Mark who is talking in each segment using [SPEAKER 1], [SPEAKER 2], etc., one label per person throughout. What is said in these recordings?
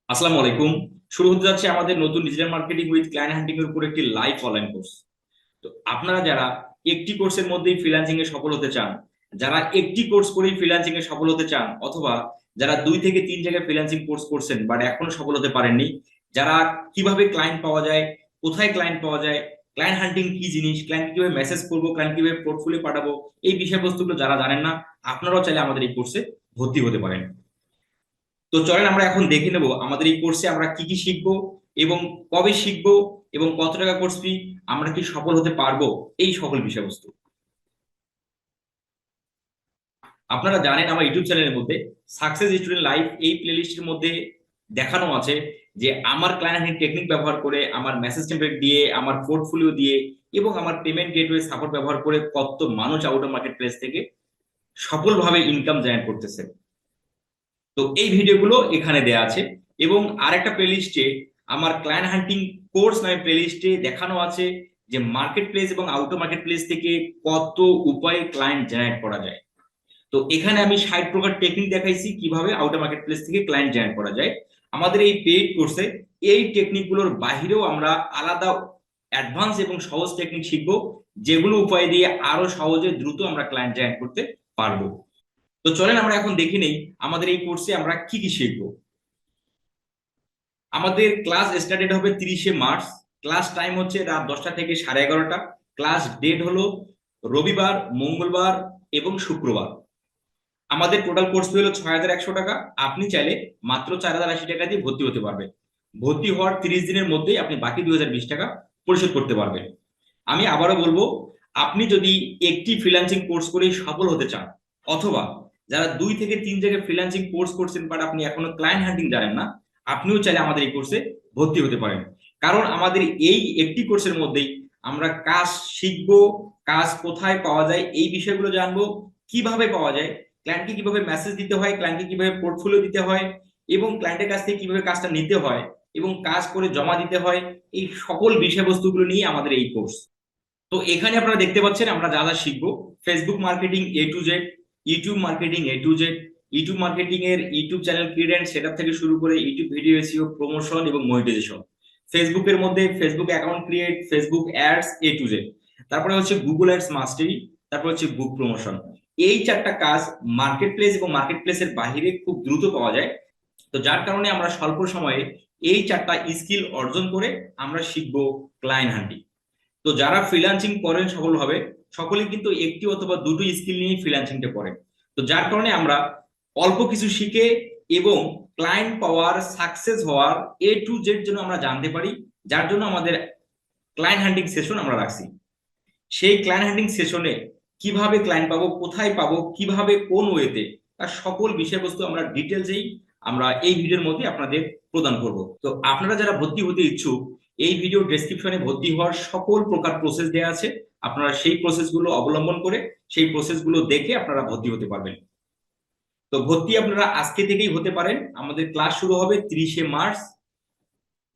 [SPEAKER 1] আসসালামু আলাইকুম। শুরু হতে যাচ্ছে আমাদের নতুন ডিজিটাল মার্কেটিং উইথ ক্লায়েন্ট হান্টিং এর উপর একটি লাইভ অনলাইন কোর্স। তো আপনারা যারা একটি কোর্সের মধ্যেই ফ্রিল্যান্সিং এ সফল হতে চান, যারা একটি কোর্স করেই ফ্রিল্যান্সিং এ সফল হতে চান, অথবা যারা 2 থেকে 3 জায়গায় ফ্রিল্যান্সিং কোর্স করছেন বাট এখনো সফল হতে পারেননি, যারা কিভাবে ক্লায়েন্ট পাওয়া যায়, কোথায় ক্লায়েন্ট পাওয়া যায়, ক্লায়েন্ট হান্টিং কি জিনিস, ক্লায়েন্ট কিভাবে মেসেজ করবো, ক্লায়েন্ট কিভাবে পোর্টফোলিও পাঠাবো, এই বিষয়বস্তুগুলো যারা জানেন না, আপনারাও চাইলে আমাদের এই কোর্সে ভর্তি হতে পারেন। তো চলেন আমরা এখন দেখে নেব আমাদের এই কোর্সে আমরা কি কি শিখবো এবং কবে শিখবো এবং কত টাকা কোর্স ফি, আমরা কি সফল হতে পারবো, এই সকল বিষয়বস্তু। আপনারা জানেন আমার ইউটিউব চ্যানেলের মধ্যে সাকসেস স্টুডেন্ট লাইফ এই প্লেলিস্টের মধ্যে দেখানো আছে যে আমার ক্লায়েন্ট টেকনিক ব্যবহার করে, আমার মেসেজ টেমপ্লেট দিয়ে, আমার পোর্টফোলিও দিয়ে এবং আমার পেমেন্ট গেটওয়ে সাপোর্ট ব্যবহার করে কত মানুষ আউট অফ মার্কেট প্লেস থেকে সফলভাবে ইনকাম জেনারেট করতেছে। তো এই ভিডিওগুলো এখানে দেয়া আছে এবং আরেকটা প্লেলিস্টে আমার ক্লায়েন্ট হান্টিং কোর্স নামে প্লেলিস্টে দেখানো আছে যে মার্কেট প্লেস এবং আউট অফ মার্কেট প্লেস থেকে কত উপায়ে ক্লায়েন্ট জেনারেট করা যায়। তো এখানে আমি 60 প্রকার টেকনিক দেখাইছি কিভাবে আউট অফ মার্কেট প্লেস থেকে ক্লায়েন্ট জেনারেট করা যায়। আমাদের এই পেইড কোর্সে এই টেকনিকগুলোর বাহিরেও আমরা আলাদা অ্যাডভান্স এবং সহজ টেকনিক শিখবো, যেগুলো উপায় দিয়ে আরো সহজে দ্রুত আমরা ক্লায়েন্ট জেনারেট করতে পারবো। তো চলেন আমরা এখন দেখে নেই আমাদের এই কোর্সে আমরা কি কি শিখবো। আমাদের ক্লাস স্টার্টেড হবে 30শে মার্চ। ক্লাস টাইম হচ্ছে রাত 10টা থেকে 11:30। ক্লাস ডেট হলো রবিবার, মঙ্গলবার এবং শুক্রবার। আমাদের টোটাল কোর্স ফি হলো 6100 টাকা। আপনি চাইলে মাত্র 4080 টাকা দিয়ে ভর্তি হতে পারবেন। ভর্তি হওয়ার 30 দিনের মধ্যেই আপনি বাকি 2020 টাকা পরিশোধ করতে পারবেন। আমি আবারও বলবো, আপনি যদি একটি ফ্রিল্যান্সিং কোর্স করে সফল হতে চান, অথবা যারা 2 থেকে 3 জায়গায় ফ্রিল্যান্সিং কোর্স করছেন বাট আপনি এখনো ক্লায়েন্ট হান্টিং জানেন না, আপনিও চাইলে আমাদের এই কোর্সে ভর্তি হতে পারেন। কারণ আমাদের এই একটি কোর্সের মধ্যেই আমরা কাজ শিখবো, কাজ কোথায় পাওয়া যায় এই বিষয়গুলো জানবো, কিভাবে পাওয়া যায়, ক্লায়েন্টকে কিভাবে মেসেজ দিতে হয়, ক্লায়েন্টকে কিভাবে পোর্টফোলিও দিতে হয় এবং ক্লায়েন্টের কাছ থেকে কিভাবে কাজটা নিতে হয় এবং কাজ করে জমা দিতে হয়, এই সকল বিষয়বস্তুগুলো নিয়ে আমাদের এই কোর্স। তো এখানে আপনারা দেখতে পাচ্ছেন আমরা যা যা শিখবো: Facebook marketing A to Z, YouTube marketing A to Z, YouTube marketing এর YouTube channel create and setup থেকে শুরু করে ইউটিউব ভিডিও এসইও, প্রমোশন এবং মনিটাইজেশন। ফেসবুকের মধ্যে Facebook account create, Facebook ads A to Z, তারপরে হচ্ছে গুগল অ্যাডস মাস্টারি, তারপর হচ্ছে বুক প্রমোশন। এই 4টা কাজ মার্কেট প্লেস এবং মার্কেট প্লেসের বাহিরে খুব দ্রুত পাওয়া যায়। তো যার কারণে আমরা স্বল্প সময়ে এই 4টা স্কিল অর্জন করে আমরা শিখবো ক্লায়েন্ট হান্টিং। তো যারা ফ্রিল্যান্সিং করেন সফলভাবে, সকলেই কিন্তু একটি অথবা দুটো স্কিল নিয়ে ফ্রিল্যান্সিংটা করেন। তো যার কারণে আমরা অল্প কিছু শিখে এবং ক্লায়েন্ট পাওয়ার, সাকসেস হওয়ার A to Z যেন আমরা জানতে পারি, যার জন্য আমাদের ক্লায়েন্ট হান্টিং সেশন আমরা রাখছি। সেই ক্লায়েন্ট হান্টিং সেশনে কিভাবে ক্লায়েন্ট পাবো, কোথায় পাবো, কিভাবে, কোন ওয়েতে, তার সকল বিষয়বস্তু আমরা ডিটেলসেই আমরা এই ভিডিওর মধ্যে আপনাদের প্রদান করব। তো আপনারা যারা ভর্তি হতে ইচ্ছুক, এই ভিডিও ডেসক্রিপশনে ভর্তি হওয়ার সকল প্রকার প্রসেস দেওয়া আছে। আপনারা সেই প্রসেসগুলো অবলম্বন করে, সেই প্রসেসগুলো দেখে আপনারা ভর্তি হতে পারবেন। তো ভর্তি আপনারা আজকে থেকেই হতে পারেন। আমাদের ক্লাস শুরু হবে 30শে মার্চ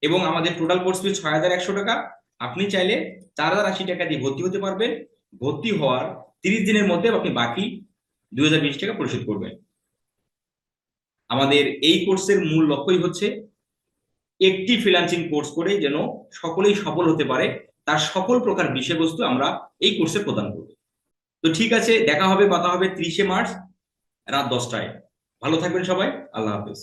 [SPEAKER 1] এবং আমাদের টোটাল কোর্স ফি 6100 টাকা। আপনি চাইলে 4080 টাকা দিয়ে ভর্তি হতে পারবেন। ভর্তি হওয়ার 30 দিনের মধ্যে আপনি বাকি 2020 টাকা পরিশোধ করবেন। আমাদের এই কোর্সের মূল লক্ষ্যই হচ্ছে একটি ফ্রিল্যান্সিং কোর্স করে যেন সকলেই সফল হতে পারে, তার সকল প্রকার বিষয়বস্তু আমরা এই কোর্সে প্রদান করব। তো ঠিক আছে, দেখা হবে, কথা হবে 30শে মার্চ রাত 10টায়। ভালো থাকবেন সবাই। আল্লাহ হাফেজ।